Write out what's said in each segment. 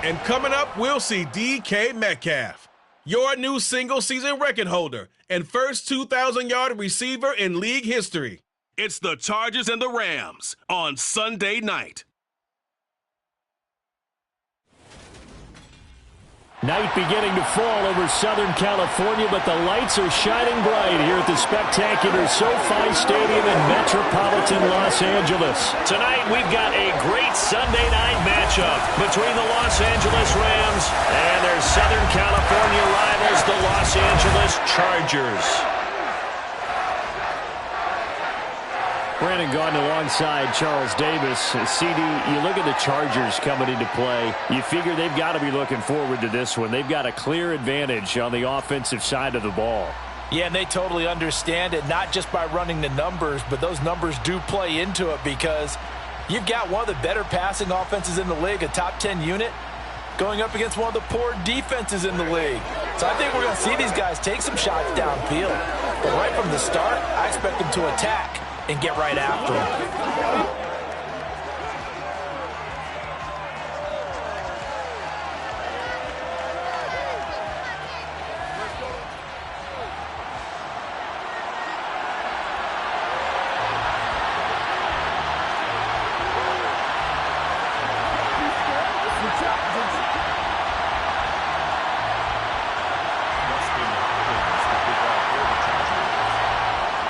And coming up, we'll see DK Metcalf, your new single-season record holder and first 2,000-yard receiver in league history. It's the Chargers and the Rams on Sunday night. Night beginning to fall over Southern California, but the lights are shining bright here at the spectacular SoFi Stadium in metropolitan Los Angeles. Tonight, we've got a great Sunday night matchup between the Los Angeles Rams and their Southern California rivals, the Los Angeles Chargers. Brandon Gaudin alongside Charles Davis. CD, you look at the Chargers coming into play. You figure they've got to be looking forward to this one. They've got a clear advantage on the offensive side of the ball. Yeah, and they totally understand it, not just by running the numbers, but those numbers do play into it because you've got one of the better passing offenses in the league, a top 10 unit, going up against one of the poor defenses in the league. So I think we're going to see these guys take some shots downfield. But right from the start, I expect them to attack and get right after him.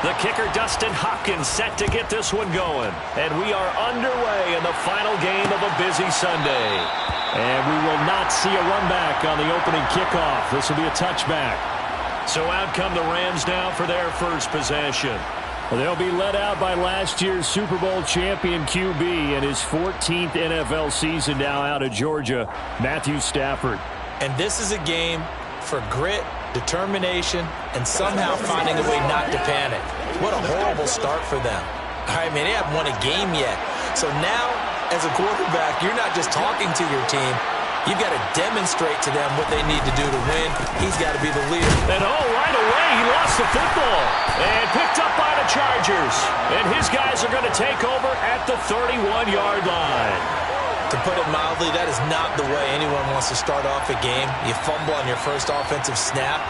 The kicker, Dustin Hopkins, set to get this one going. And we are underway in the final game of a busy Sunday. And we will not see a run back on the opening kickoff. This will be a touchback. So out come the Rams now for their first possession. They'll be led out by last year's Super Bowl champion QB in his 14th NFL season now out of Georgia, Matthew Stafford. And this is a game for grit, determination, and somehow finding a way not to panic. What a horrible start for them. I mean, they haven't won a game yet. So now, as a quarterback, you're not just talking to your team. You've got to demonstrate to them what they need to do to win. He's got to be the leader. And right away, he lost the football. And picked up by the Chargers. And his guys are going to take over at the 31-yard line. To put it mildly, that is not the way anyone wants to start off a game. You fumble on your first offensive snap.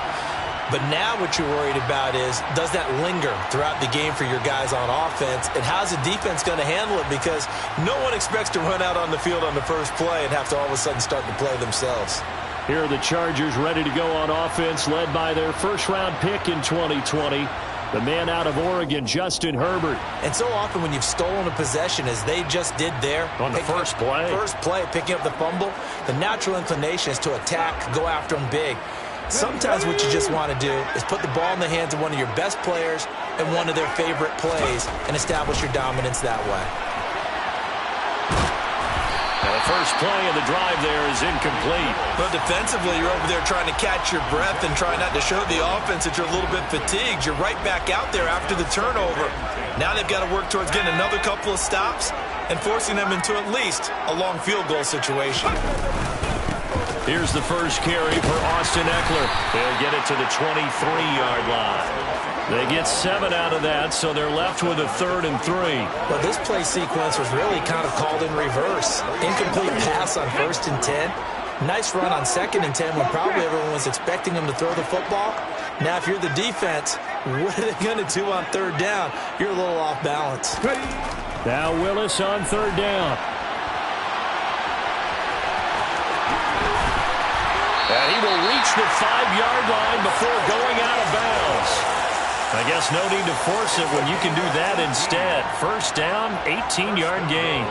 But now what you're worried about is, does that linger throughout the game for your guys on offense? And how's the defense going to handle it? Because no one expects to run out on the field on the first play and have to all of a sudden start to play themselves. Here are the Chargers ready to go on offense, led by their first-round pick in 2020. The man out of Oregon, Justin Herbert. And so often when you've stolen a possession, as they just did there. On the first play, picking up the fumble, the natural inclination is to attack, go after them big. Sometimes what you just want to do is put the ball in the hands of one of your best players and one of their favorite plays and establish your dominance that way. Now the first play of the drive there is incomplete. But defensively, you're over there trying to catch your breath and try not to show the offense that you're a little bit fatigued. You're right back out there after the turnover. Now they've got to work towards getting another couple of stops and forcing them into at least a long field goal situation. Here's the first carry for Austin Eckler. They'll get it to the 23-yard line. They get 7 out of that, so they're left with a 3rd and 3. Well, this play sequence was really kind of called in reverse. Incomplete pass on 1st and 10. Nice run on 2nd and 10 when probably everyone was expecting him to throw the football. Now, if you're the defense, what are they going to do on 3rd down? You're a little off balance. Now Willis on 3rd down. And he will reach the 5-yard line before going out of bounds. I guess no need to force it when you can do that instead. First down, 18-yard gain.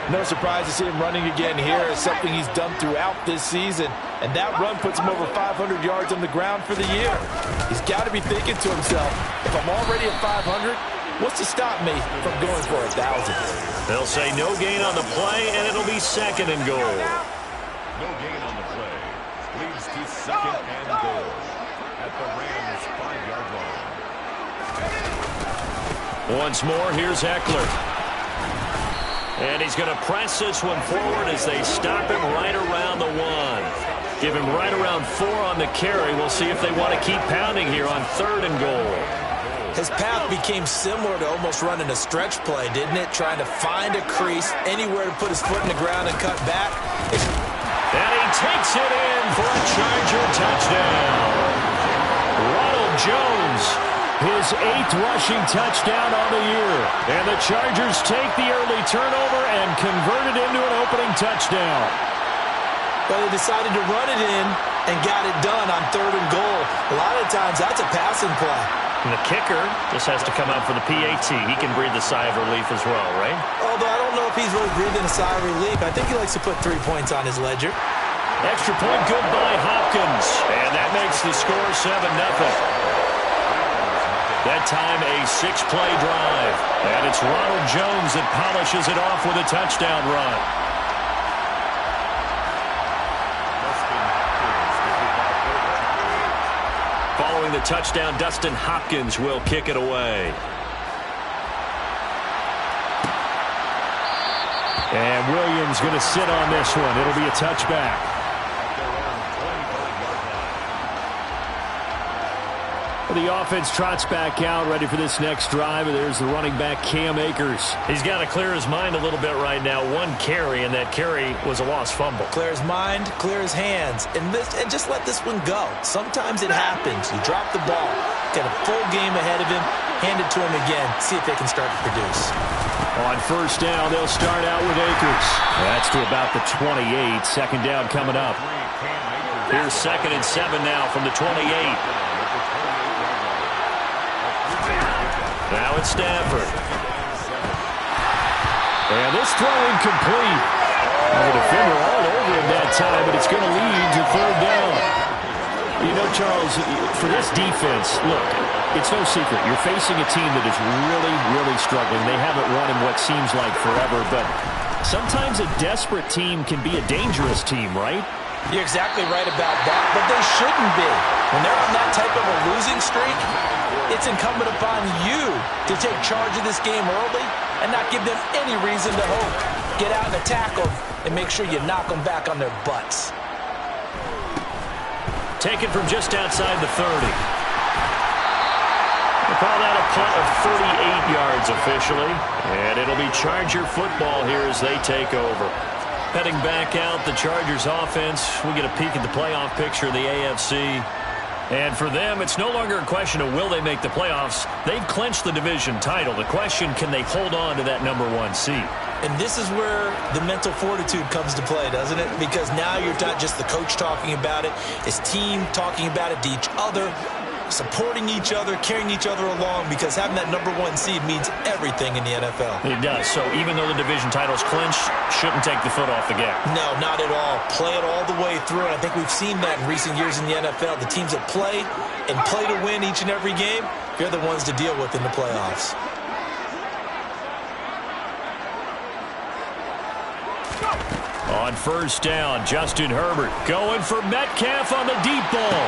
No surprise to see him running again here. It's something he's done throughout this season. And that run puts him over 500 yards on the ground for the year. He's got to be thinking to himself, if I'm already at 500, what's to stop me from going for 1,000? They'll say no gain on the play, and it'll be 2nd and goal. No gain on the play. Leads to 2nd and goal at the Rams' 5-yard line. Once more, here's Eckler. And he's going to press this one forward as they stop him right around the 1. Give him right around 4 on the carry. We'll see if they want to keep pounding here on 3rd and goal. His path became similar to almost running a stretch play, didn't it? Trying to find a crease, anywhere to put his foot in the ground and cut back. And he Gets it in for a Charger touchdown. Ronald Jones, his 8th rushing touchdown on the year. And the Chargers take the early turnover and convert it into an opening touchdown. But they decided to run it in and got it done on 3rd and goal. A lot of times that's a passing play. And the kicker just has to come out for the PAT. He can breathe a sigh of relief as well, right? Although I don't know if he's really breathing a sigh of relief. I think he likes to put 3 points on his ledger. Extra point good by Hopkins. And that makes the score 7-0. That time a 6-play drive. And it's Ronald Jones that polishes it off with a touchdown run. Following the touchdown, Dustin Hopkins will kick it away. And Williams going to sit on this one. It'll be a touchback. The offense trots back out, ready for this next drive. And there's the running back, Cam Akers. He's got to clear his mind a little bit right now. 1 carry, and that carry was a lost fumble. Clear his mind, clear his hands, and just let this one go. Sometimes it happens. You drop the ball, got a full game ahead of him, hand it to him again, see if they can start to produce. On first down, they'll start out with Akers. That's to about the 28. Second down coming up. Here's 2nd and 7 now from the 28. Now it's Stafford. And this throw incomplete. The defender all over him that time, but it's going to lead to 3rd down. You know, Charles, for this defense, look, it's no secret. You're facing a team that is really, really struggling. They haven't won in what seems like forever, but sometimes a desperate team can be a dangerous team, right? You're exactly right about that, but they shouldn't be. When they're on that type of a losing streak, it's incumbent upon you to take charge of this game early and not give them any reason to hope. Get out and attack them and make sure you knock them back on their butts. Taken from just outside the 30. They call that a punt of 38 yards officially, and it'll be Charger football here as they take over. Heading back out, the Chargers offense. We get a peek at the playoff picture of the AFC. And for them, it's no longer a question of will they make the playoffs. They've clinched the division title. The question, can they hold on to that #1 seed? And this is where the mental fortitude comes to play, doesn't it? Because now you're not just the coach talking about it. It's team talking about it to each other, supporting each other, carrying each other along, because having that #1 seed means everything in the NFL. It does. So even though the division title's clinched, shouldn't take the foot off the gas. No, not at all. Play it all the way through. And I think we've seen that in recent years in the NFL. The teams that play and play to win each and every game, they're the ones to deal with in the playoffs. On first down, Justin Herbert going for Metcalf on the deep ball.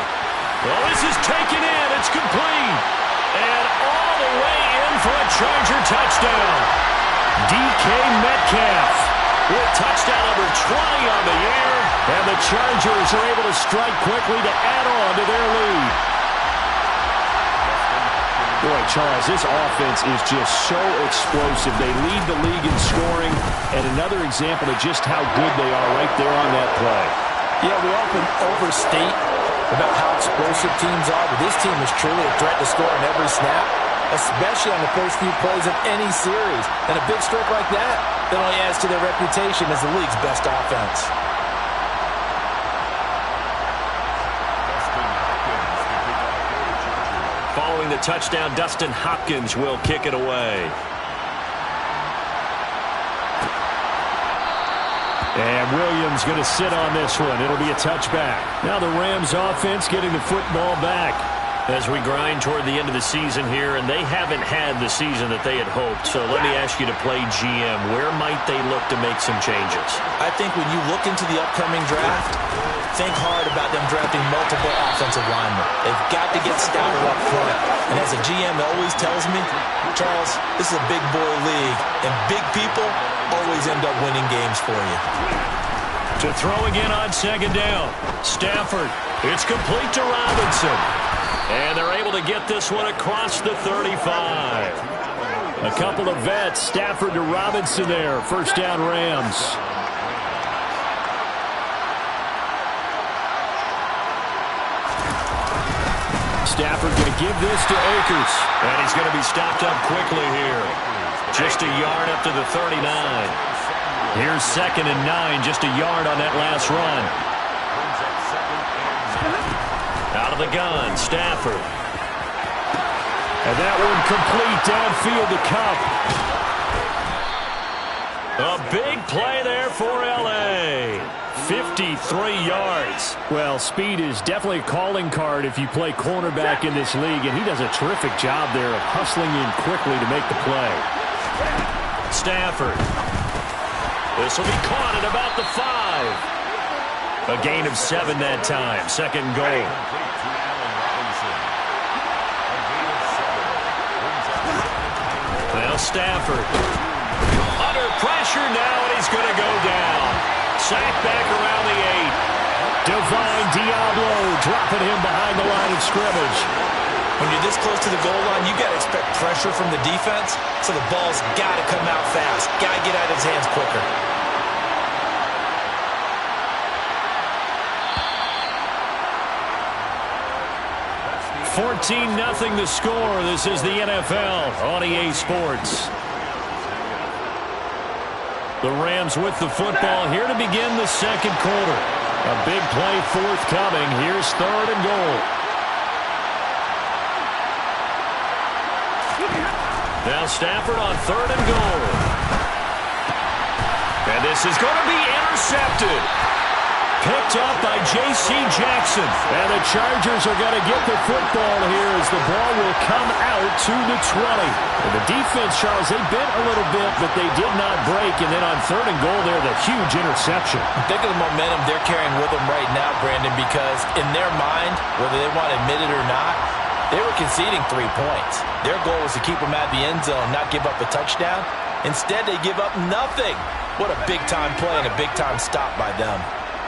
Well, this is taken in. It's complete. And all the way in for a Charger touchdown. DK Metcalf with touchdown number 20 on the year. And the Chargers are able to strike quickly to add on to their lead. Boy, Charles, this offense is just so explosive. They lead the league in scoring. And another example of just how good they are right there on that play. Yeah, we often overstate about how explosive teams are, but this team is truly a threat to score on every snap, especially on the first few plays of any series. And a big stroke like that only adds to their reputation as the league's best offense. Following the touchdown, Dustin Hopkins will kick it away. And Williams going to sit on this one. It'll be a touchback. Now the Rams offense getting the football back as we grind toward the end of the season here, and they haven't had the season that they had hoped. So let me ask you to play GM. Where might they look to make some changes? I think when you look into the upcoming draft, think hard about them drafting multiple offensive linemen. They've got to get stouter up front. And as a GM always tells me, Charles, this is a big boy league, and big people always end up winning games for you. To throw again on second down. Stafford. It's complete to Robinson. And they're able to get this one across the 35. A couple of vets. Stafford to Robinson there. First down, Rams. Stafford going to give this to Akers. And he's going to be stopped up quickly here. Just a yard up to the 39. Here's 2nd and 9, just a yard on that last run. Out of the gun, Stafford. And that one complete downfield to Cup. A big play there for L.A. 53 yards. Well, speed is definitely a calling card if you play cornerback in this league, and he does a terrific job there of hustling in quickly to make the play. Stafford. This will be caught at about the 5. A gain of 7 that time. 2nd and goal. Well, Stafford. Under pressure now, and he's going to go down. Sacked back around the 8. Divine Diablo dropping him behind the line of scrimmage. When you're this close to the goal line, you got to expect pressure from the defense, so the ball's got to come out fast. Got to get out of his hands quicker. $14-0 the score. This is the NFL on EA Sports. The Rams with the football here to begin the 2nd quarter. A big play forthcoming. Here's 3rd and goal. Now Stafford on 3rd and goal. And this is going to be intercepted. Picked up by J.C. Jackson. And the Chargers are going to get the football here as the ball will come out to the 20. And the defense, Charles, they bent a little bit, but they did not break. And then on 3rd and goal there, the huge interception. Think of the momentum they're carrying with them right now, Brandon, because in their mind, whether they want to admit it or not, they were conceding 3 points. Their goal was to keep them at the end zone, not give up a touchdown. Instead, they give up nothing. What a big-time play and a big-time stop by them.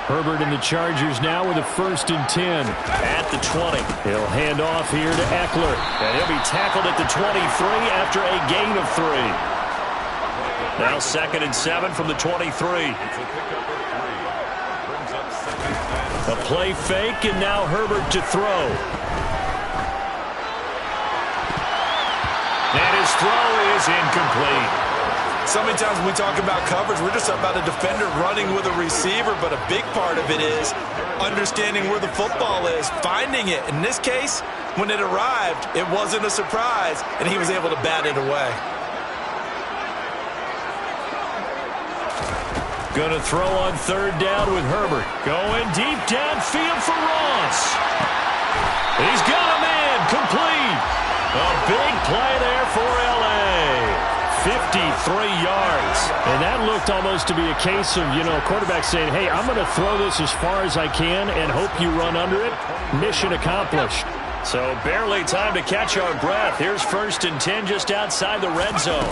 Herbert and the Chargers now with a 1st and 10 at the 20. He'll hand off here to Eckler, and he'll be tackled at the 23 after a gain of 3. Now 2nd and 7 from the 23. A play fake, and now Herbert to throw. And his throw is incomplete. So many times when we talk about coverage, we're just about a defender running with a receiver, but a big part of it is understanding where the football is, finding it. In this case, when it arrived, it wasn't a surprise, and he was able to bat it away. Going to throw on 3rd down with Herbert. Going deep downfield for Ross. He's got a man, complete. A big play there for L.A. 53 yards. And that looked almost to be a case of, quarterback saying, hey, I'm going to throw this as far as I can and hope you run under it. Mission accomplished. So barely time to catch our breath. Here's 1st and 10 just outside the red zone.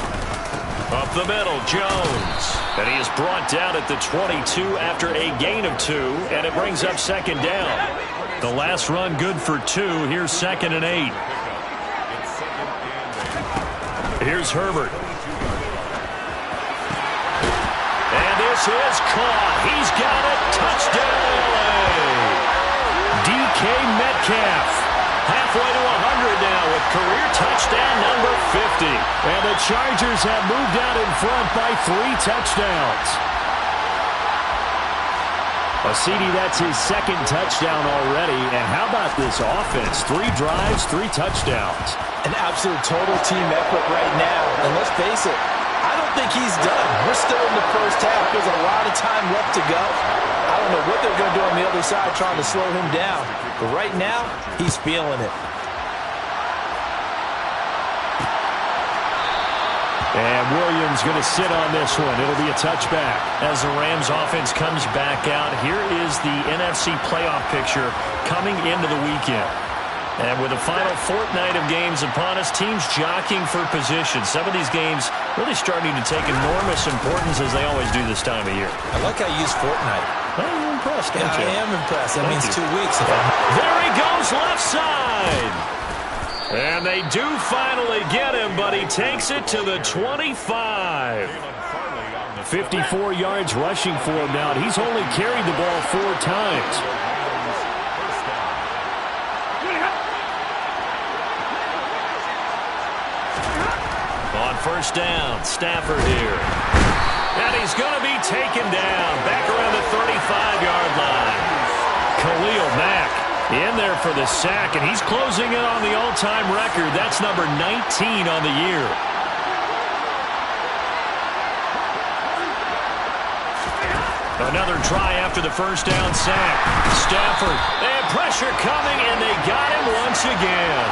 Up the middle, Jones. And he is brought down at the 22 after a gain of 2, and it brings up 2nd down. The last run good for 2. Here's 2nd and 8. Here's Herbert. And this is caught. He's got it. Touchdown, LA. DK Metcalf. Halfway to 100 now with career touchdown number 50. And the Chargers have moved out in front by 3 touchdowns. CD, that's his 2nd touchdown already. And how about this offense? 3 drives, 3 touchdowns. An absolute total team effort right now. And let's face it, I don't think he's done. We're still in the first half. There's a lot of time left to go. I don't know what they're going to do on the other side trying to slow him down. But right now, he's feeling it. And Williams going to sit on this one. It'll be a touchback. As the Rams offense comes back out, here is the NFC playoff picture coming into the weekend. And with the final fortnight of games upon us, teams jockeying for position. Some of these games really starting to take enormous importance as they always do this time of year. I like how you use fortnight. Well, you're impressed, aren't you? I am impressed. That means 2 weeks. There he goes, left side. And they do finally get him, but he takes it to the 25. 54 yards rushing for him now. He's only carried the ball 4 times. first down. Stafford here. And he's going to be taken down back around the 35-yard line. Khalil Mack in there for the sack, and he's closing in on the all-time record. That's number 19 on the year. Another try after the first down sack. Stafford, they had pressure coming, and they got him once again.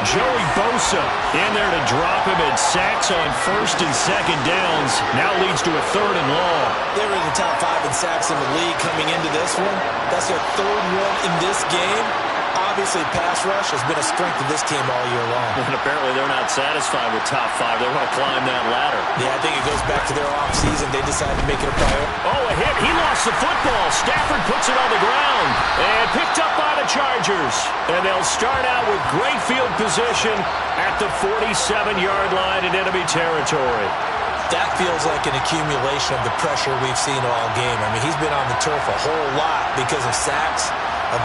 Joey Bosa in there to drop him, and sacks on first and second downs. Now leads to a third and long. They were in the top 5 in sacks in the league coming into this one. That's their third one in this game. Obviously, pass rush has been a strength of this team all year long. And apparently they're not satisfied with top 5. They want to climb that ladder. Yeah, I think it goes back to their offseason. They decided to make it a priority. Oh, a hit. He lost the football. Stafford puts it on the ground. And picked up by the Chargers. And they'll start out with great field position at the 47-yard line in enemy territory. That feels like an accumulation of the pressure we've seen all game. I mean, he's been on the turf a whole lot because of sacks.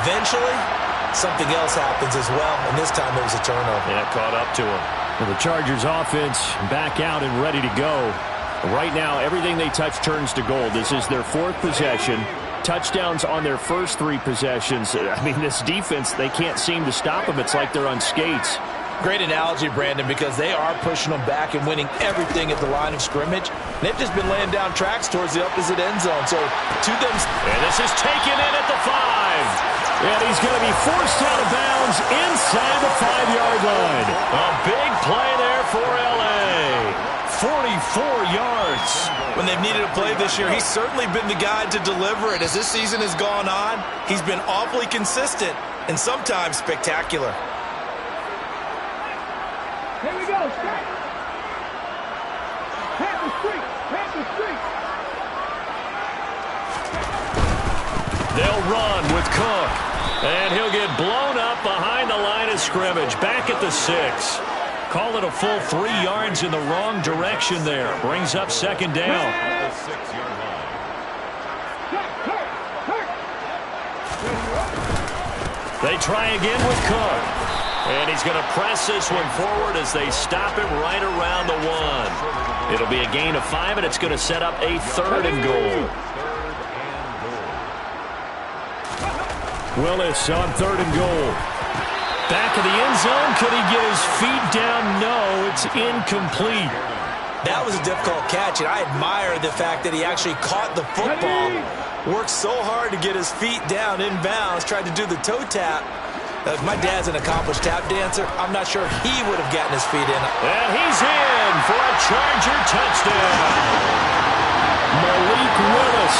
Eventually, something else happens as well, and this time it was a turnover. Yeah, caught up to him. Well, the Chargers offense back out and ready to go. Right now, everything they touch turns to gold. This is their 4th possession. Touchdowns on their first 3 possessions. I mean, this defense, they can't seem to stop them. It's like they're on skates. Great analogy, Brandon, because they are pushing them back and winning everything at the line of scrimmage. They've just been laying down tracks towards the opposite end zone. So, to them... And this is taken in at the 5. And he's going to be forced out of bounds inside the 5-yard line. A big play there for L.A. 44 yards. When they've needed a play this year, he's certainly been the guy to deliver it. As this season has gone on, he's been awfully consistent and sometimes spectacular. Here we go, straight. Panther streak, Panther streak. They'll run with Cook. And he'll get blown up behind the line of scrimmage. Back at the 6. Call it a full 3 yards in the wrong direction there. Brings up second down. They try again with Cook. And he's going to press this one forward as they stop him right around the 1. It'll be a gain of 5, and it's going to set up a 3rd and goal. Willis on 3rd and goal. Back of the end zone. Could he get his feet down? No, it's incomplete. That was a difficult catch, and I admire the fact that he actually caught the football. Worked so hard to get his feet down inbounds. Tried to do the toe tap. My dad's an accomplished tap dancer. I'm not sure he would have gotten his feet in. And he's in for a Charger touchdown. Malik Willis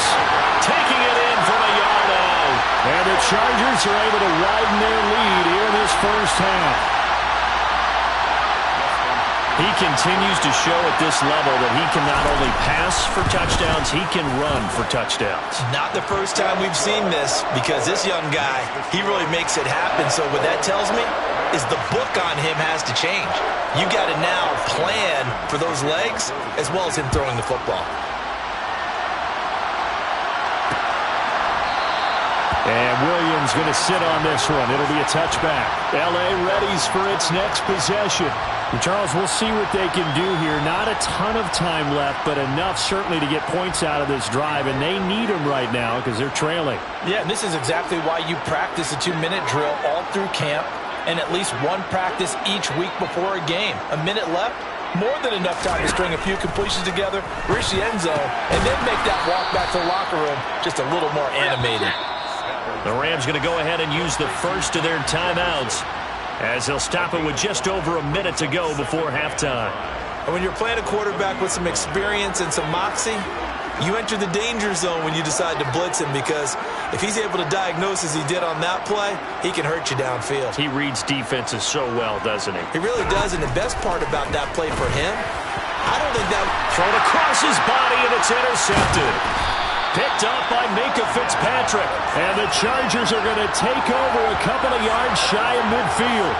taking it in from a yard out. And the Chargers are able to widen their lead here in this first half. He continues to show at this level that he can not only pass for touchdowns, he can run for touchdowns. Not the first time we've seen this, because this young guy, he really makes it happen. So what that tells me is the book on him has to change. You got to now plan for those legs as well as him throwing the football. And Williams going to sit on this one. It'll be a touchback. L.A. readies for its next possession. And Charles, we'll see what they can do here. Not a ton of time left, but enough certainly to get points out of this drive, and they need them right now because they're trailing. Yeah, and this is exactly why you practice a 2-minute drill all through camp and at least one practice each week before a game. A minute left, more than enough time to string a few completions together, reach the end zone, and then make that walk back to the locker room just a little more animated. The Rams going to go ahead and use the first of their timeouts as they'll stop it with just over a minute to go before halftime. And when you're playing a quarterback with some experience and some moxie, you enter the danger zone when you decide to blitz him, because if he's able to diagnose as he did on that play, he can hurt you downfield. He reads defenses so well, doesn't he? He really does, and the best part about that play for him, I don't think that... Thrown across his body, and it's intercepted. Picked up by Minka Fitzpatrick. And the Chargers are going to take over a couple of yards shy of midfield.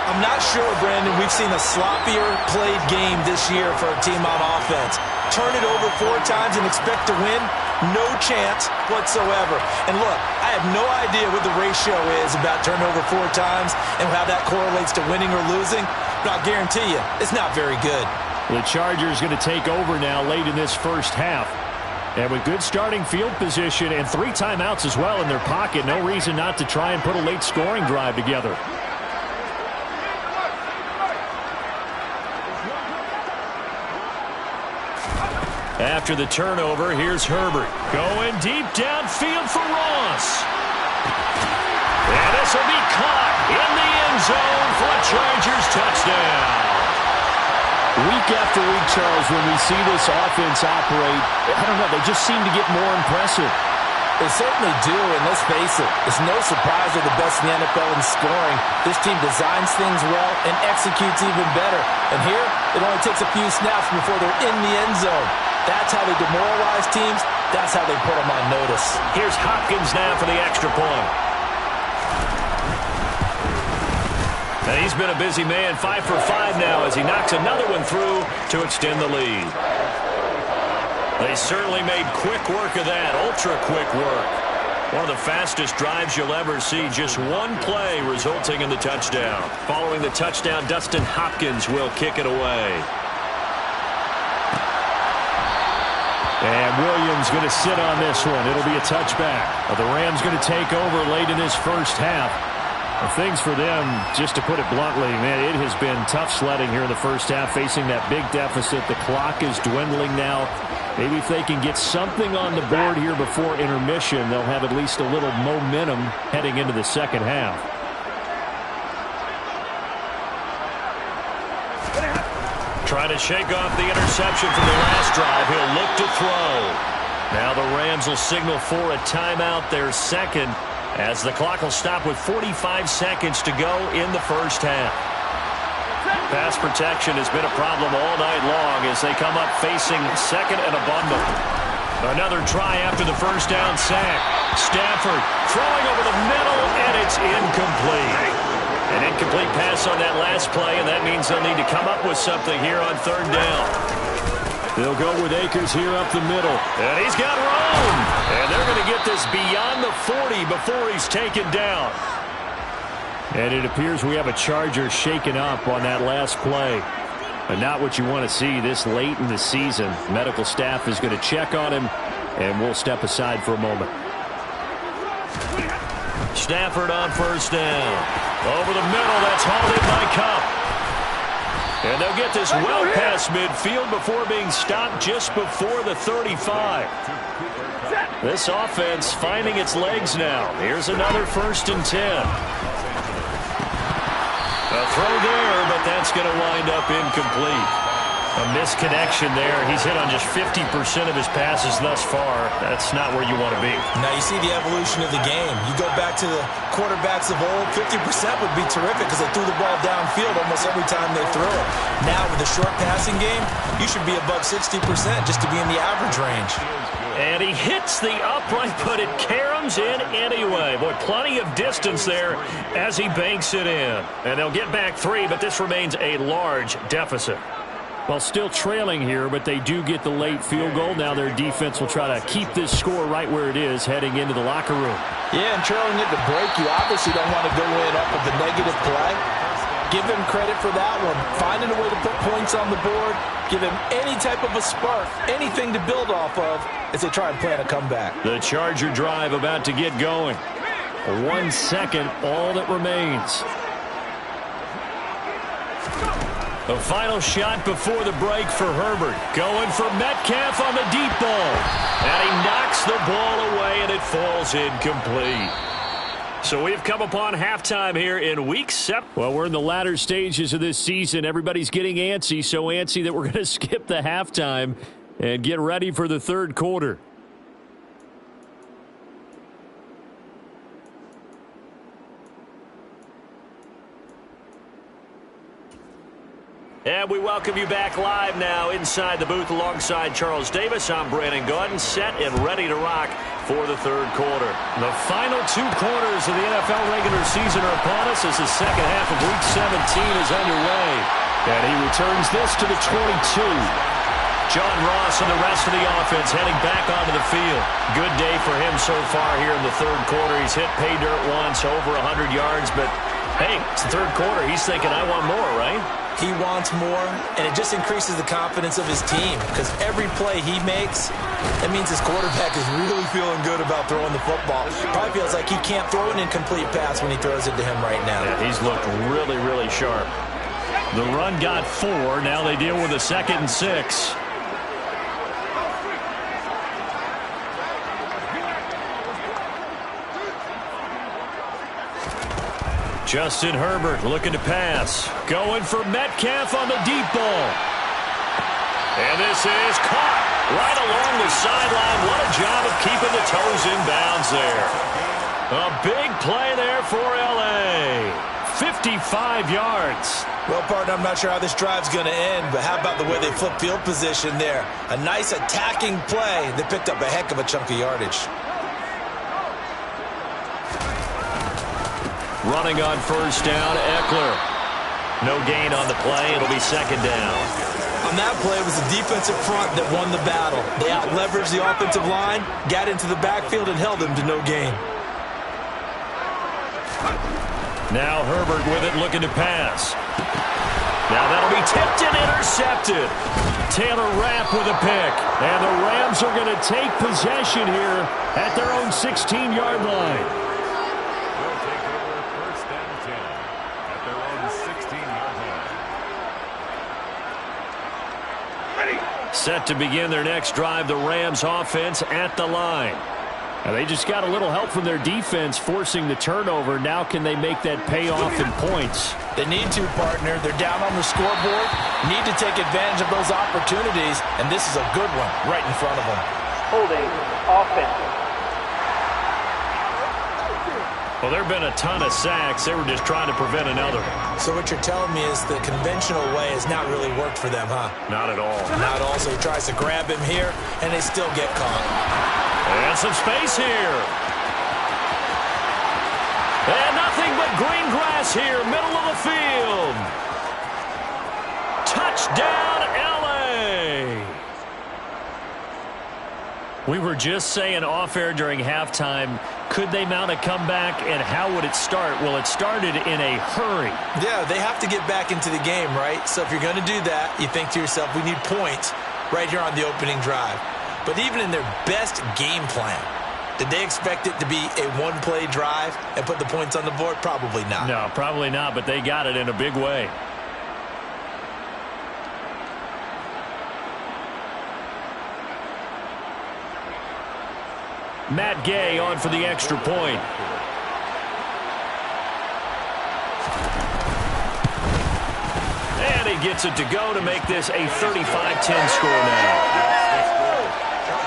I'm not sure, Brandon, we've seen a sloppier played game this year for a team on offense. Turn it over 4 times and expect to win? No chance whatsoever. And look, I have no idea what the ratio is about turnover 4 times and how that correlates to winning or losing, but I'll guarantee you, it's not very good. The Chargers going to take over now late in this first half. And with good starting field position and 3 timeouts as well in their pocket, no reason not to try and put a late scoring drive together. After the turnover, here's Herbert. Going deep downfield for Ross. And this will be caught in the end zone for a Chargers touchdown. Week after week, Charles, when we see this offense operate, I don't know, they just seem to get more impressive. They certainly do, and let's face it, it's no surprise they're the best in the NFL in scoring. This team designs things well and executes even better. And here, it only takes a few snaps before they're in the end zone. That's how they demoralize teams. That's how they put them on notice. Here's Hopkins now for the extra point. And he's been a busy man, 5 for 5 now as he knocks another one through to extend the lead. They certainly made quick work of that, ultra-quick work. One of the fastest drives you'll ever see, just one play resulting in the touchdown. Following the touchdown, Dustin Hopkins will kick it away. And Williams going to sit on this one. It'll be a touchback. The Rams going to take over late in this first half. Things for them, just to put it bluntly, man, it has been tough sledding here in the first half, facing that big deficit. The clock is dwindling now. Maybe if they can get something on the board here before intermission, they'll have at least a little momentum heading into the second half. Trying to shake off the interception from the last drive. He'll look to throw. Now the Rams will signal for a timeout, their second, as the clock will stop with 45 seconds to go in the first half. Pass protection has been a problem all night long as they come up facing second and a bundle. Another try after the first down sack. Stafford throwing over the middle, and it's incomplete. An incomplete pass on that last play, and that means they'll need to come up with something here on third down. They'll go with Akers here up the middle. And he's got room. And they're going to get this beyond the 40 before he's taken down. And it appears we have a Charger shaken up on that last play. And not what you want to see this late in the season. Medical staff is going to check on him, and we'll step aside for a moment. Stafford on first down. Over the middle, that's hauled in by Kupp. And they'll get this well past midfield before being stopped just before the 35. This offense finding its legs now. Here's another 1st and 10. A throw there, but that's going to wind up incomplete. A misconnection there. He's hit on just 50% of his passes thus far. That's not where you want to be. Now you see the evolution of the game. You go back to the quarterbacks of old, 50% would be terrific because they threw the ball downfield almost every time they threw it. Now with the short passing game, you should be above 60% just to be in the average range. And he hits the upright, but it caroms in anyway. Boy, plenty of distance there as he banks it in. And they'll get back 3, but this remains a large deficit. Well, still trailing here, but they do get the late field goal. Now their defense will try to keep this score right where it is heading into the locker room. Yeah, and trailing at the break, you obviously don't want to go in up with the negative play. Give him credit for that one. Finding a way to put points on the board. Give him any type of a spark, anything to build off of as they try and plan a comeback. The Charger drive about to get going. 1 second, all that remains. The final shot before the break for Herbert. Going for Metcalf on the deep ball. And he knocks the ball away, and it falls incomplete. So we've come upon halftime here in Week 7. Well, we're in the latter stages of this season. Everybody's getting antsy, so antsy that we're going to skip the halftime and get ready for the third quarter. And we welcome you back live now inside the booth alongside Charles Davis. I'm Brandon Gaudin, set and ready to rock for the third quarter. The final 2 quarters of the NFL regular season are upon us as the second half of Week 17 is underway. And he returns this to the 22. John Ross and the rest of the offense heading back onto the field. Good day for him so far here in the third quarter. He's hit pay dirt once, over 100 yards, but hey, it's the third quarter. He's thinking, I want more, right? He wants more, and it just increases the confidence of his team because every play he makes, that means his quarterback is really feeling good about throwing the football. Probably feels like he can't throw an incomplete pass when he throws it to him right now. Yeah, he's looked really, really sharp. The run got 4. Now they deal with a 2nd and 6. Justin Herbert looking to pass. Going for Metcalf on the deep ball. And this is caught right along the sideline. What a job of keeping the toes in bounds there. A big play there for L.A. 55 yards. Well, partner, I'm not sure how this drive's going to end, but how about the way they flip field position there? A nice attacking play that picked up a heck of a chunk of yardage. Running on first down, Eckler. No gain on the play. It'll be 2nd down. On that play, it was the defensive front that won the battle. They out-leveraged the offensive line, got into the backfield, and held them to no gain. Now Herbert with it, looking to pass. Now that'll be tipped and intercepted. Taylor Rapp with a pick. And the Rams are going to take possession here at their own 16-yard line. Set to begin their next drive, the Rams offense at the line. Now they just got a little help from their defense forcing the turnover. Now can they make that pay off in points? They need to, partner. They're down on the scoreboard. Need to take advantage of those opportunities, and this is a good one right in front of them. Holding offense. Well, there have been a ton of sacks. They were just trying to prevent another. So what you're telling me is the conventional way has not really worked for them, huh? Not at all. Not at all. So he tries to grab him here, and they still get caught. And some space here. And nothing but green grass here, middle of the field. Touchdown, L.A. We were just saying off-air during halftime, could they mount a comeback, and how would it start? Well, it started in a hurry. Yeah, they have to get back into the game, right? So if you're going to do that, you think to yourself, we need points right here on the opening drive. But even in their best game plan, did they expect it to be a one-play drive and put the points on the board? Probably not. No, probably not, but they got it in a big way. Matt Gay on for the extra point. And he gets it to go to make this a 35-10 score now.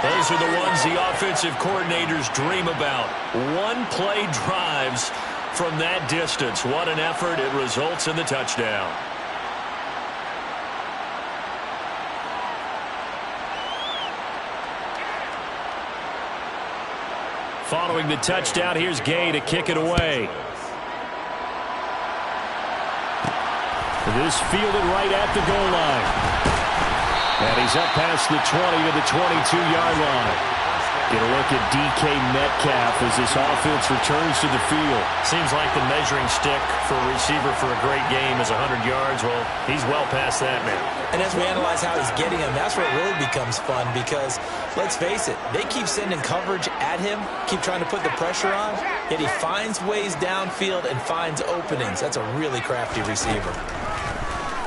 Those are the ones the offensive coordinators dream about. One-play drives from that distance. What an effort. It results in the touchdown. Following the touchdown, here's Gay to kick it away. This fielded right at the goal line. And he's up past the 20 to the 22-yard line. Get a look at DK Metcalf as this offense returns to the field. Seems like the measuring stick for a receiver for a great game is 100 yards. Well, he's well past that now. And as we analyze how he's getting them, that's where it really becomes fun because, let's face it, they keep sending coverage at him, keep trying to put the pressure on, yet he finds ways downfield and finds openings. That's a really crafty receiver.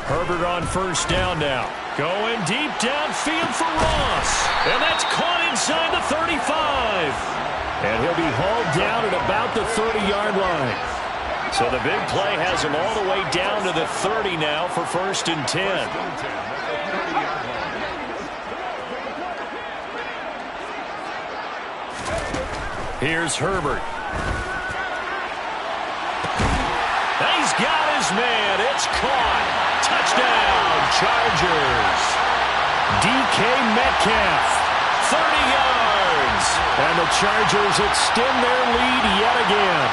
Herbert on first down now. Going deep downfield for Ross. And that's caught inside the 35. And he'll be hauled down at about the 30-yard line. So the big play has him all the way down to the 30 now for 1st and 10. Here's Herbert. He's got his man. It's caught. Touchdown, Chargers. DK Metcalf, 30 yards. And the Chargers extend their lead yet again.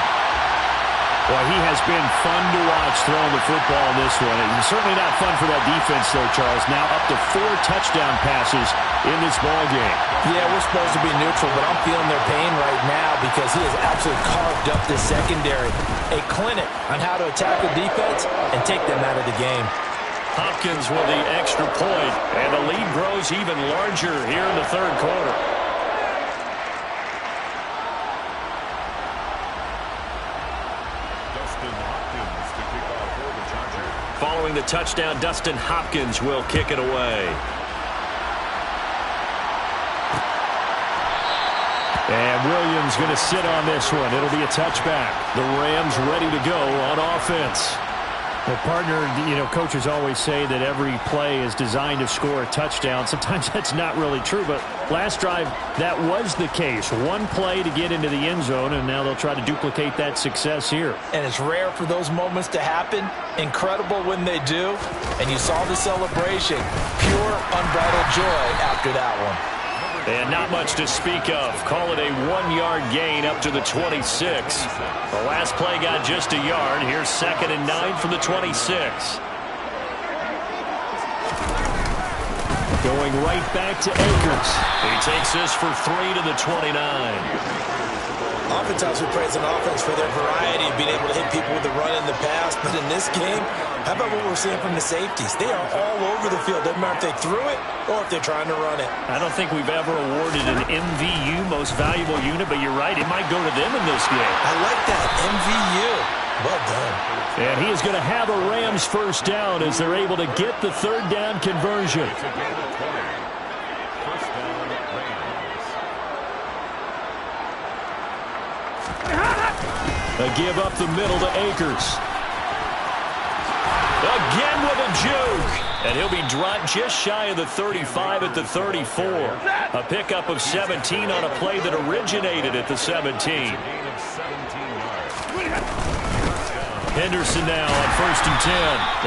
Well, he has been fun to watch throwing the football in this one. It's certainly not fun for that defense, though, Charles. Now up to 4 touchdown passes in this ball game. Yeah, we're supposed to be neutral, but I'm feeling their pain right now because he has absolutely carved up this secondary. A clinic on how to attack the defense and take them out of the game. Hopkins with the extra point, and the lead grows even larger here in the third quarter. Following the touchdown, Dustin Hopkins will kick it away. And Williams going to sit on this one. It'll be a touchback. The Rams ready to go on offense. Well, partner, coaches always say that every play is designed to score a touchdown. Sometimes that's not really true, but last drive, that was the case. One play to get into the end zone, and now they'll try to duplicate that success here. And it's rare for those moments to happen. Incredible when they do. And you saw the celebration. Pure, unbridled joy after that one. And not much to speak of. Call it a 1-yard gain up to the 26. The last play got just a yard. Here's 2nd and 9 from the 26. Going right back to Akers. He takes this for 3 to the 29. Oftentimes we praise an offense for their variety of being able to hit people with the run in the pass. But in this game, how about what we're seeing from the safeties? They are all over the field. Doesn't matter if they threw it or if they're trying to run it. I don't think we've ever awarded an MVU, most valuable unit, but you're right. It might go to them in this game. I like that. MVU. Well done. And he is going to have a Rams first down as they're able to get the third down conversion. A give up the middle to Akers. Again with a juke. And he'll be dropped just shy of the 35 at the 34. A pickup of 17 on a play that originated at the 17. Henderson now on 1st and 10.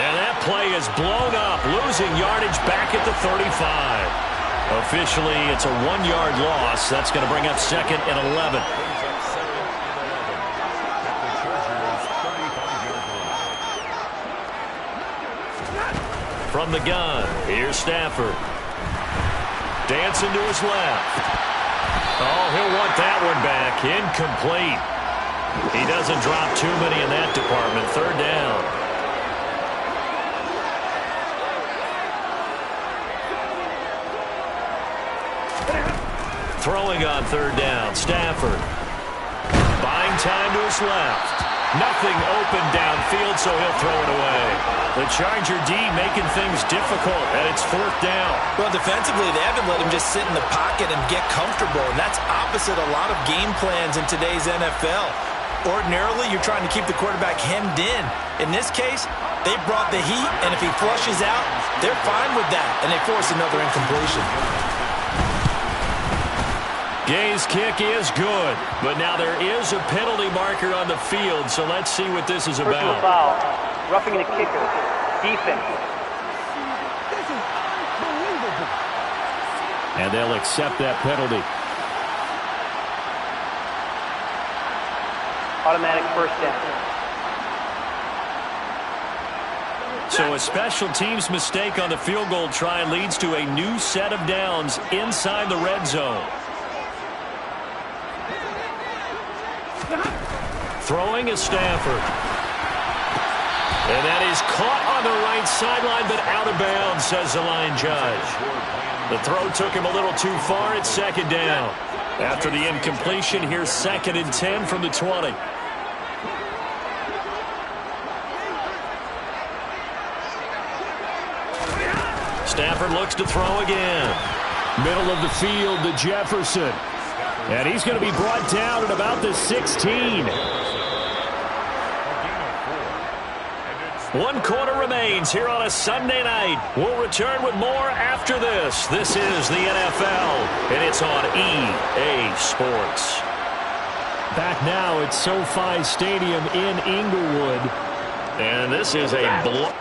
And that play is blown up, losing yardage back at the 35. Officially, it's a 1-yard loss. That's going to bring up 2nd and 11. From the gun, here's Stafford. Dancing to his left. Oh, he'll want that one back. Incomplete. He doesn't drop too many in that department. 3rd down. Throwing on 3rd down, Stafford. Buying time to his left. Nothing open downfield, so he'll throw it away. The Charger D making things difficult, and it's 4th down. Well, defensively, they haven't let him just sit in the pocket and get comfortable, and that's opposite a lot of game plans in today's NFL. Ordinarily, you're trying to keep the quarterback hemmed in. In this case, they brought the heat, and if he flushes out, they're fine with that, and they force another incompletion. Gay's kick is good, but now there is a penalty marker on the field, so let's see what this is about. Personal foul. Roughing the kicker. Defense. And they'll accept that penalty. Automatic first down. So a special teams mistake on the field goal try leads to a new set of downs inside the red zone. Throwing is Stafford. And that is caught on the right sideline, but out of bounds, says the line judge. The throw took him a little too far. It's 2nd down. After the incompletion, here's 2nd and 10 from the 20. Stafford looks to throw again. Middle of the field to Jefferson. And he's going to be brought down at about the 16. 1 quarter remains here on a Sunday night. We'll return with more after this. This is the NFL, and it's on EA Sports. Back now at SoFi Stadium in Inglewood. And this is a blow.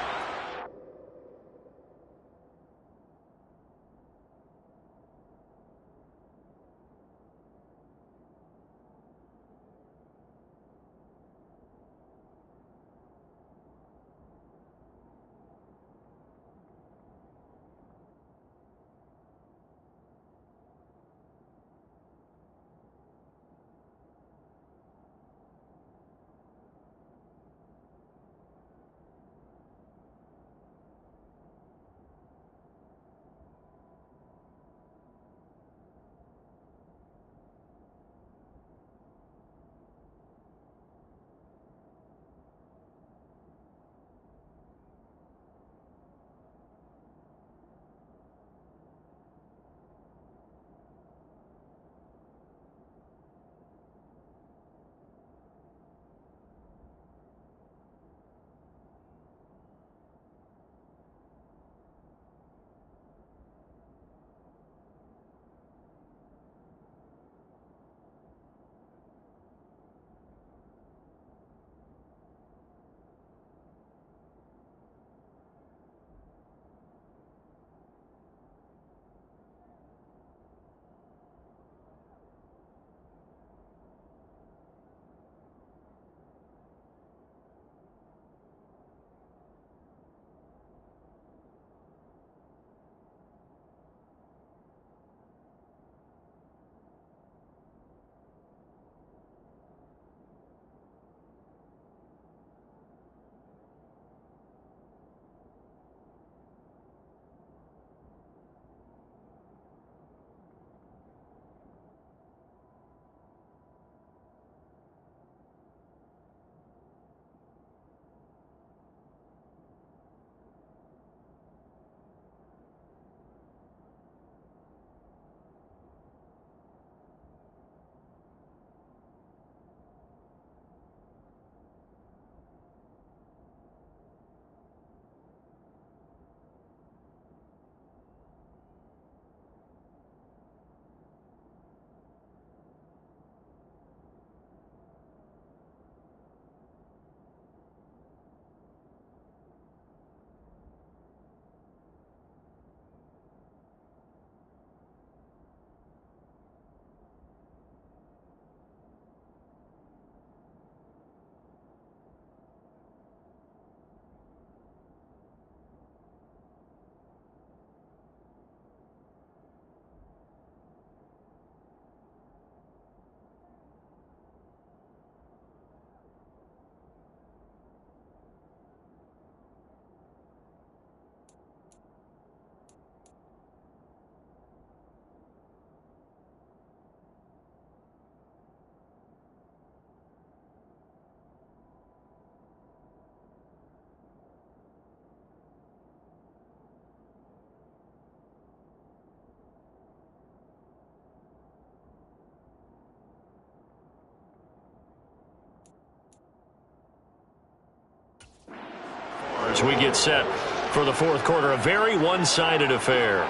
as we get set for the fourth quarter. A very one-sided affair.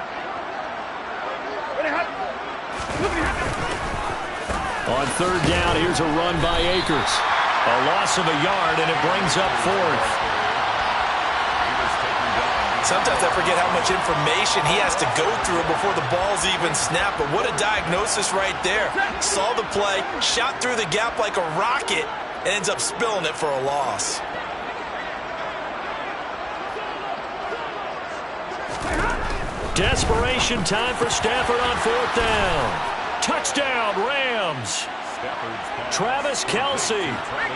On third down, here's a run by Akers. A loss of a yard, and it brings up fourth. Sometimes I forget how much information he has to go through before the ball's even snapped. But what a diagnosis right there. Saw the play, shot through the gap like a rocket, and ends up spilling it for a loss. Desperation time for Stafford on fourth down. Touchdown, Rams. Travis Kelce,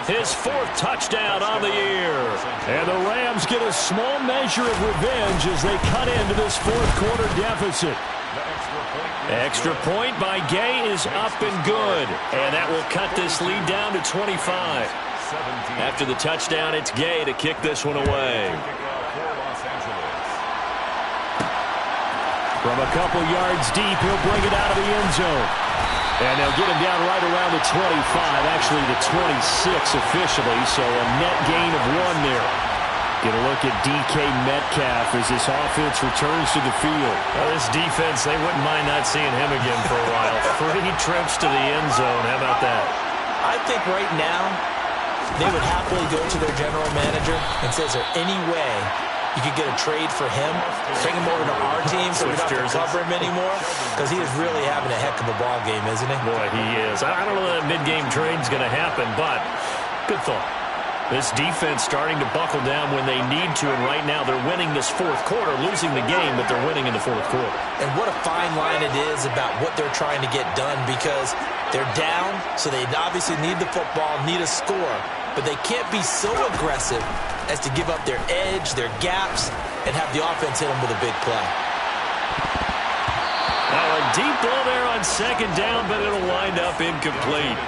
his fourth touchdown on the year. And the Rams get a small measure of revenge as they cut into this fourth quarter deficit. Extra point by Gay is up and good. And that will cut this lead down to 25. After the touchdown, it's Gay to kick this one away. From a couple yards deep, he'll bring it out of the end zone. And they'll get him down right around the 25, actually the 26 officially, so a net gain of 1 there. Get a look at DK Metcalf as this offense returns to the field. Well, this defense, they wouldn't mind not seeing him again for a while. 3 trips to the end zone. How about that? I think right now they would happily go to their general manager and say, is there any way you could get a trade for him, bring him over to our team so we don't have to cover him anymore? Because he is really having a heck of a ball game, isn't he? Boy, he is. I don't know that mid-game trade's going to happen, but good thought. This defense starting to buckle down when they need to, and right now they're winning this fourth quarter, losing the game, but they're winning in the fourth quarter. And what a fine line it is about what they're trying to get done, because they're down, so they obviously need the football, need a score, but they can't be so aggressive as to give up their edge, their gaps, and have the offense hit them with a big play. Now a deep ball there on second down, but it'll wind up incomplete.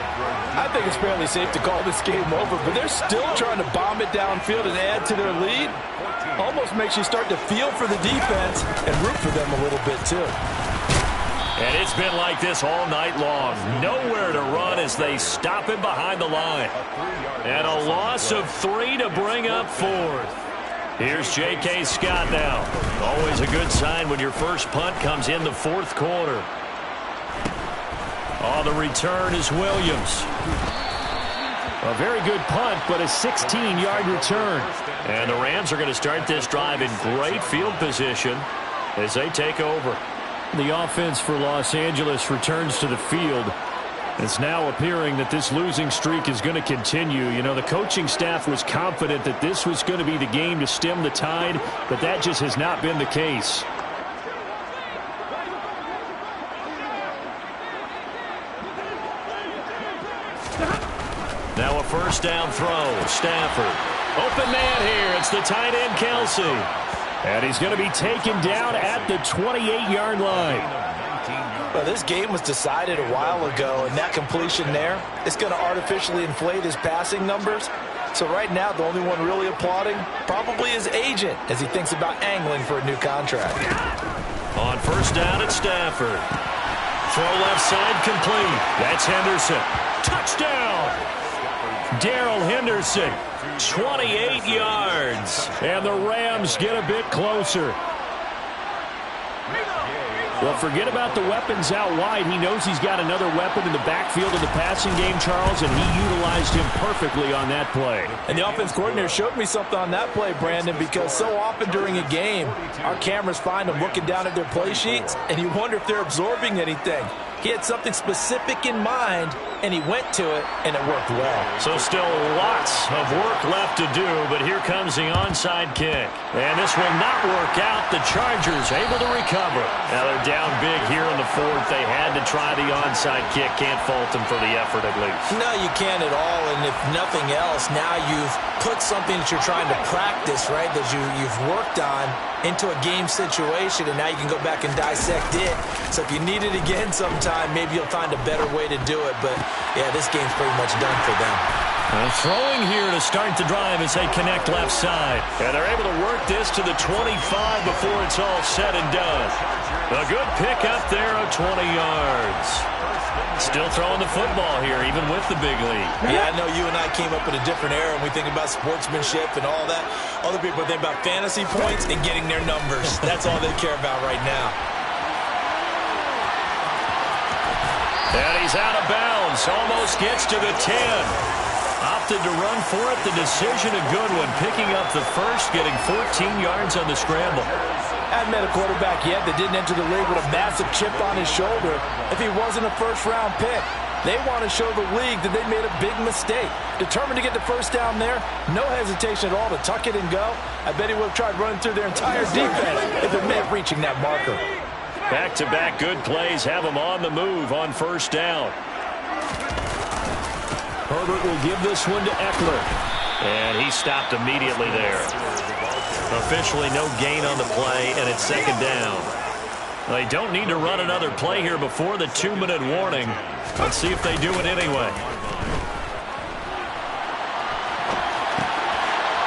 I think it's fairly safe to call this game over, but they're still trying to bomb it downfield and add to their lead. Almost makes you start to feel for the defense and root for them a little bit too. And it's been like this all night long. Nowhere to run as they stop him behind the line. And a loss of 3 to bring up fourth. Here's J.K. Scott now. Always a good sign when your first punt comes in the fourth quarter. On the return is Williams. A very good punt, but a 16-yard return. And the Rams are going to start this drive in great field position as they take over. The offense for Los Angeles returns to the field. It's now appearing that this losing streak is going to continue. You know, the coaching staff was confident that this was going to be the game to stem the tide, but that just has not been the case. Now a first down throw. Stafford. Open man here. It's the tight end, Kelce. And he's going to be taken down at the 28-yard line. Well, this game was decided a while ago, and that completion there is going to artificially inflate his passing numbers. So right now, the only one really applauding probably his agent as he thinks about angling for a new contract. On first down at Stafford. Throw left side complete. That's Henderson. Touchdown! Darrell Henderson, 28 yards. And the Rams get a bit closer. Well, forget about the weapons out wide. He knows he's got another weapon in the backfield of the passing game, Charles, and he utilized him perfectly on that play. And the offense coordinator showed me something on that play, Brandon, because so often during a game, our cameras find them looking down at their play sheets, and you wonder if they're absorbing anything. He had something specific in mind, and he went to it, and it worked well. So still lots of work left to do, but here comes the onside kick. And this will not work out. The Chargers able to recover. Now they're down big here in the fourth. They had to try the onside kick. Can't fault them for the effort at least. No, you can't at all, and if nothing else, now you've put something that you're trying to practice, right, that you've worked on into a game situation, and now you can go back and dissect it. So if you need it again sometime, maybe you'll find a better way to do it. But, yeah, this game's pretty much done for them. Throwing here to start the drive as they connect left side. And they're able to work this to the 25 before it's all said and done. A good pick up there of 20 yards. Still throwing the football here, even with the big lead. Yeah, I know you and I came up in a different era, and we think about sportsmanship and all that. Other people think about fantasy points and getting their numbers. That's all they care about right now. And he's out of bounds. Almost gets to the 10. Opted to run for it. The decision a good one. Picking up the first, getting 14 yards on the scramble. I haven't met a quarterback yet that didn't enter the league with a massive chip on his shoulder if he wasn't a first-round pick. They want to show the league that they made a big mistake. Determined to get the first down there, no hesitation at all to tuck it and go. I bet he would have tried running through their entire defense if it meant reaching that marker. Back-to-back good plays have him on the move on first down. Herbert will give this one to Eckler. And he stopped immediately there. Officially no gain on the play, and it's second down. They don't need to run another play here before the 2-minute warning. Let's see if they do it anyway.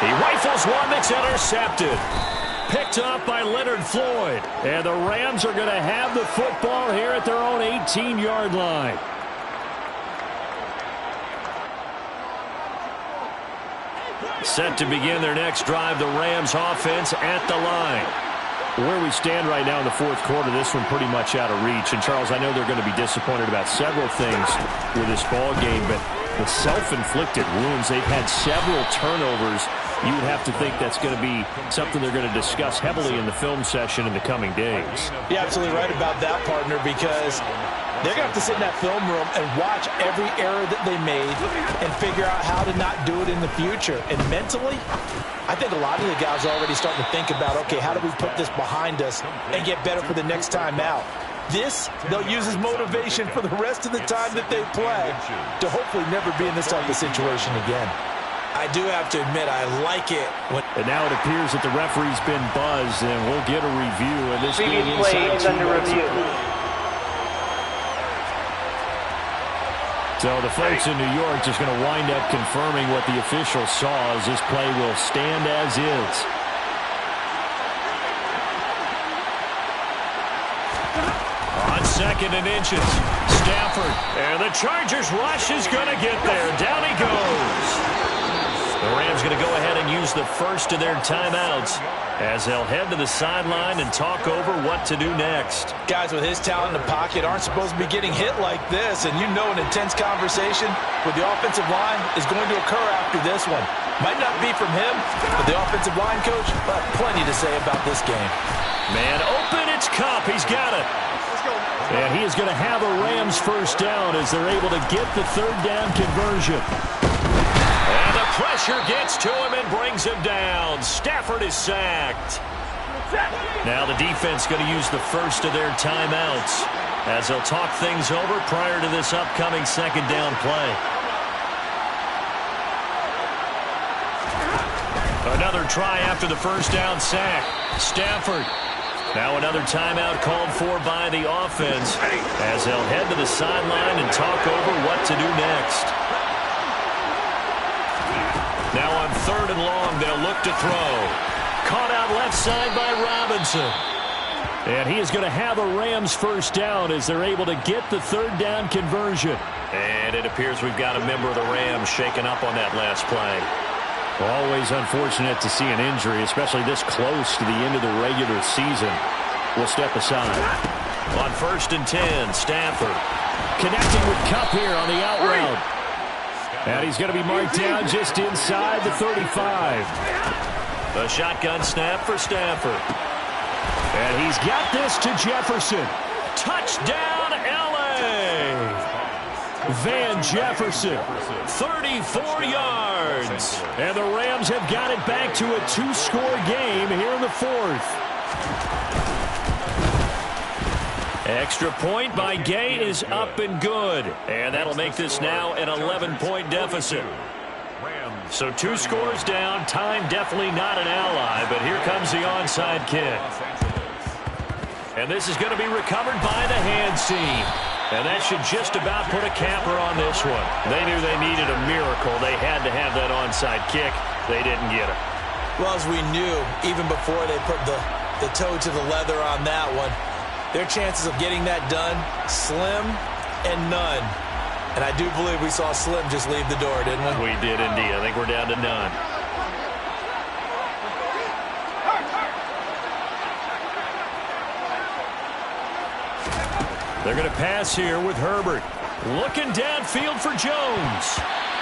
He rifles one that's intercepted. Picked up by Leonard Floyd. And the Rams are going to have the football here at their own 18-yard line. Set to begin their next drive, the Rams offense at the line. Where we stand right now in the fourth quarter, this one pretty much out of reach. And, Charles, I know they're going to be disappointed about several things with this ball game, but the self-inflicted wounds, they've had several turnovers. You would have to think that's going to be something they're going to discuss heavily in the film session in the coming days. You're absolutely right about that, partner, because they're going to have to sit in that film room and watch every error that they made and figure out how to not do it in the future. And mentally, I think a lot of the guys are already starting to think about, okay, how do we put this behind us and get better for the next time out? This, they'll use as motivation for the rest of the time that they play to hopefully never be in this type of situation again. I do have to admit, I like it. And now it appears that the referee's been buzzed, and we'll get a review. And this Previous play is under review. So the folks in New York just going to wind up confirming what the official saw, as this play will stand as is. On second and inches, Stafford. And the Chargers rush is going to get there. Down he goes. The Rams going to go ahead and use the first of their timeouts as they'll head to the sideline and talk over what to do next. Guys with his talent in the pocket aren't supposed to be getting hit like this, and you know an intense conversation with the offensive line is going to occur after this one. Might not be from him, but the offensive line coach will have plenty to say about this game. Man open, it's Kupp. He's got it. And he is going to have a Rams first down as they're able to get the third down conversion. And the pressure gets to him and brings him down. Stafford is sacked. Now the defense going to use the first of their timeouts as they'll talk things over prior to this upcoming second down play. Another try after the first down sack. Stafford. Now another timeout called for by the offense as they'll head to the sideline and talk over what to do next. Now on third and long, they'll look to throw. Caught out left side by Robinson. And he is going to have a Rams first down as they're able to get the third down conversion. And it appears we've got a member of the Rams shaken up on that last play. Always unfortunate to see an injury, especially this close to the end of the regular season. We'll step aside. On first and 10, Stafford. Connecting with Kupp here on the out route. And he's going to be marked down just inside the 35. The shotgun snap for Stafford. And he's got this to Jefferson. Touchdown, L.A. Van Jefferson. 34 yards. And the Rams have got it back to a two-score game here in the fourth. Extra point by Gay is up and good. And that'll make this now an 11-point deficit. So 2 scores down. Time definitely not an ally, but here comes the onside kick. And this is going to be recovered by the hands team. And that should just about put a capper on this one. They knew they needed a miracle. They had to have that onside kick. They didn't get it. Well, as we knew, even before they put the toe to the leather on that one, their chances of getting that done, slim and none. And I do believe we saw Slim just leave the door, didn't we? We did indeed. I think we're down to none. They're going to pass here with Herbert. Looking downfield for Jones.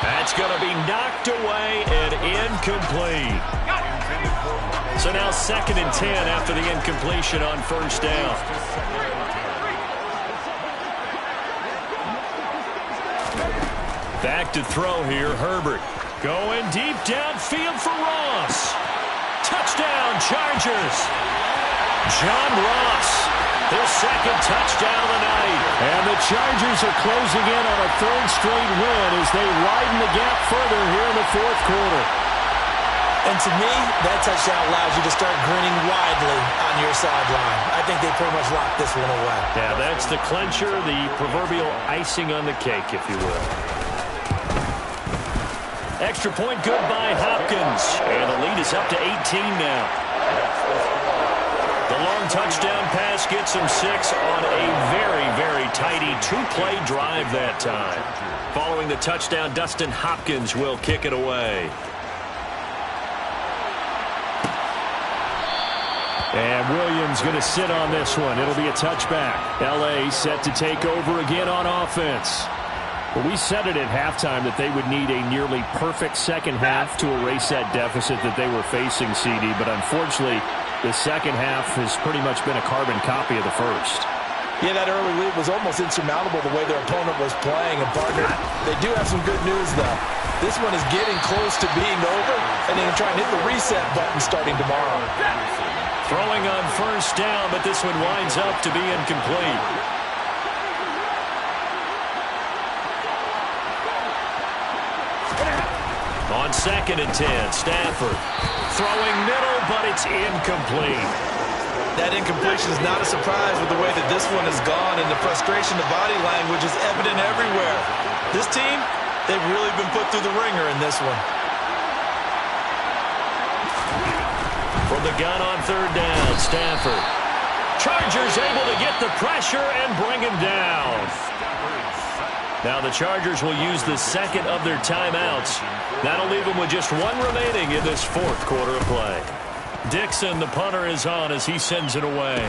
That's going to be knocked away and incomplete. So now 2nd and 10 after the incompletion on first down. Back to throw here, Herbert. Going deep downfield for Ross. Touchdown, Chargers. John Ross, his 2nd touchdown of the night. And the Chargers are closing in on a 3rd straight win as they widen the gap further here in the 4th quarter. And to me, that touchdown allows you to start grinning widely on your sideline. I think they pretty much locked this one away. Yeah, that's the clincher, the proverbial icing on the cake, if you will. Extra point good by Hopkins. And the lead is up to 18 now. The long touchdown pass gets him 6 on a very, very tidy 2-play drive that time. Following the touchdown, Dustin Hopkins will kick it away. And Williams going to sit on this one. It'll be a touchback. L.A. set to take over again on offense. Well, we said it at halftime that they would need a nearly perfect second half to erase that deficit that they were facing, CD. But unfortunately, the second half has pretty much been a carbon copy of the first. Yeah, that early lead was almost insurmountable the way their opponent was playing. And, partner, they do have some good news, though. This one is getting close to being over, and they can try and hit the reset button starting tomorrow. Throwing on first down, but this one winds up to be incomplete. On 2nd and 10, Stafford throwing middle, but it's incomplete. That incompletion is not a surprise with the way that this one has gone, and the frustration, the body language is evident everywhere. This team, they've really been put through the ringer in this one. From the gun on 3rd down, Stafford. Chargers able to get the pressure and bring him down. Now the Chargers will use the 2nd of their timeouts. That'll leave them with just 1 remaining in this 4th quarter of play. Dixon, the punter, is on as he sends it away.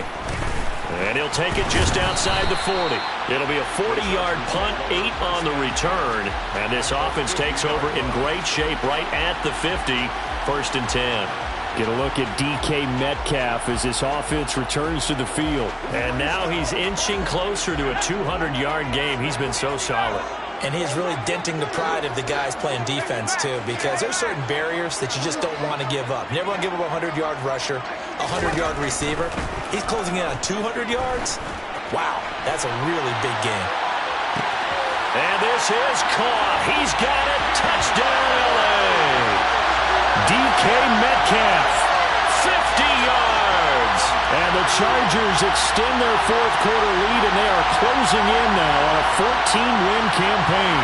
And he'll take it just outside the 40. It'll be a 40-yard punt, 8 on the return. And this offense takes over in great shape right at the 50, 1st and 10. Get a look at DK Metcalf as this offense returns to the field. And now he's inching closer to a 200-yard game. He's been so solid. And he is really denting the pride of the guys playing defense, too, because there's certain barriers that you just don't want to give up. You never want to give up a 100-yard rusher, a 100-yard receiver. He's closing in on 200 yards. Wow, that's a really big game. And this is caught. He's got it. Touchdown, L.A. DK Metcalf, 50 yards. And the Chargers extend their 4th quarter lead, and they are closing in now on a 14-win campaign.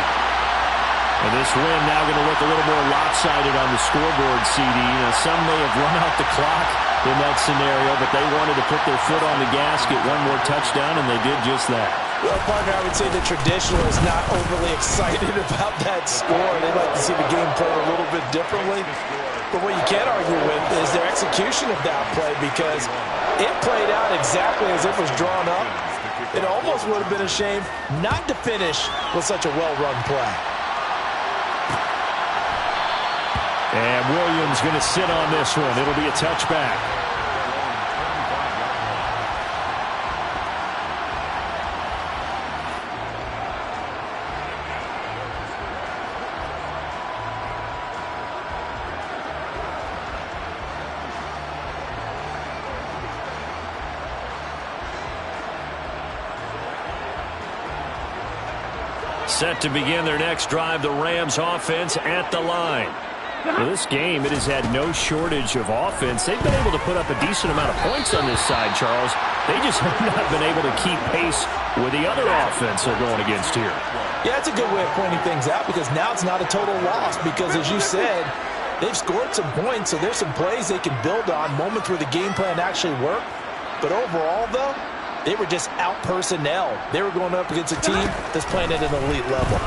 And this win now going to look a little more lopsided on the scoreboard, CD. Now, some may have run out the clock in that scenario, but they wanted to put their foot on the gas, get 1 more touchdown, and they did just that. Well, partner, I would say the traditional is not overly excited about that score. They'd like to see the game played a little bit differently. But what you can't argue with is their execution of that play, because it played out exactly as it was drawn up. It almost would have been a shame not to finish with such a well-run play. And Williams going to sit on this one. It'll be a touchback. Set to begin their next drive, the Rams offense at the line. Well, this game, it has had no shortage of offense. They've been able to put up a decent amount of points on this side, Charles. They just have not been able to keep pace with the other offense they're going against here. Yeah, it's a good way of pointing things out, because now it's not a total loss, because as you said, they've scored some points, so there's some plays they can build on, moments where the game plan actually worked. But overall, though, They were just out personnel. They were going up against a team that's playing at an elite level.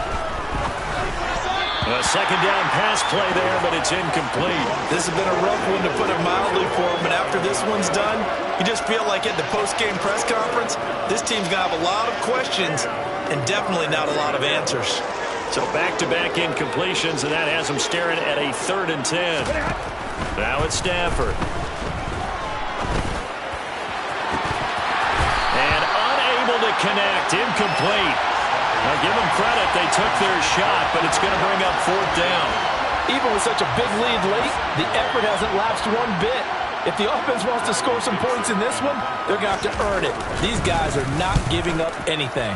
A second down pass play there, but it's incomplete. This has been a rough one, to put it mildly, for him. But after this one's done, you just feel like at the post-game press conference, this team's going to have a lot of questions and definitely not a lot of answers. So back-to-back incompletions, and that has them staring at a 3rd and 10. Now it's Stafford. And unable to connect. Incomplete. Now give them credit. They took their shot, but it's going to bring up 4th down. Even with such a big lead late, the effort hasn't lapsed one bit. If the offense wants to score some points in this one, they're going to have to earn it. These guys are not giving up anything.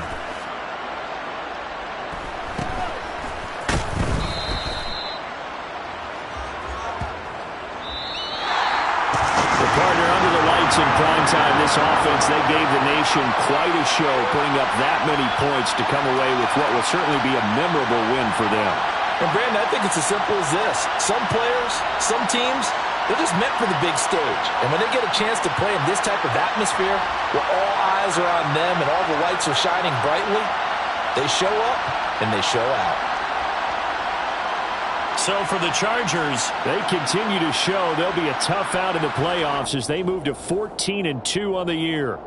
In prime time, this offense, they gave the nation quite a show, putting up that many points to come away with what will certainly be a memorable win for them. And Brandon, I think it's as simple as this. Some players, some teams, they're just meant for the big stage. And when they get a chance to play in this type of atmosphere, where all eyes are on them and all the lights are shining brightly, they show up and they show out. So for the Chargers, they continue to show they'll be a tough out in the playoffs as they move to 14-2 on the year.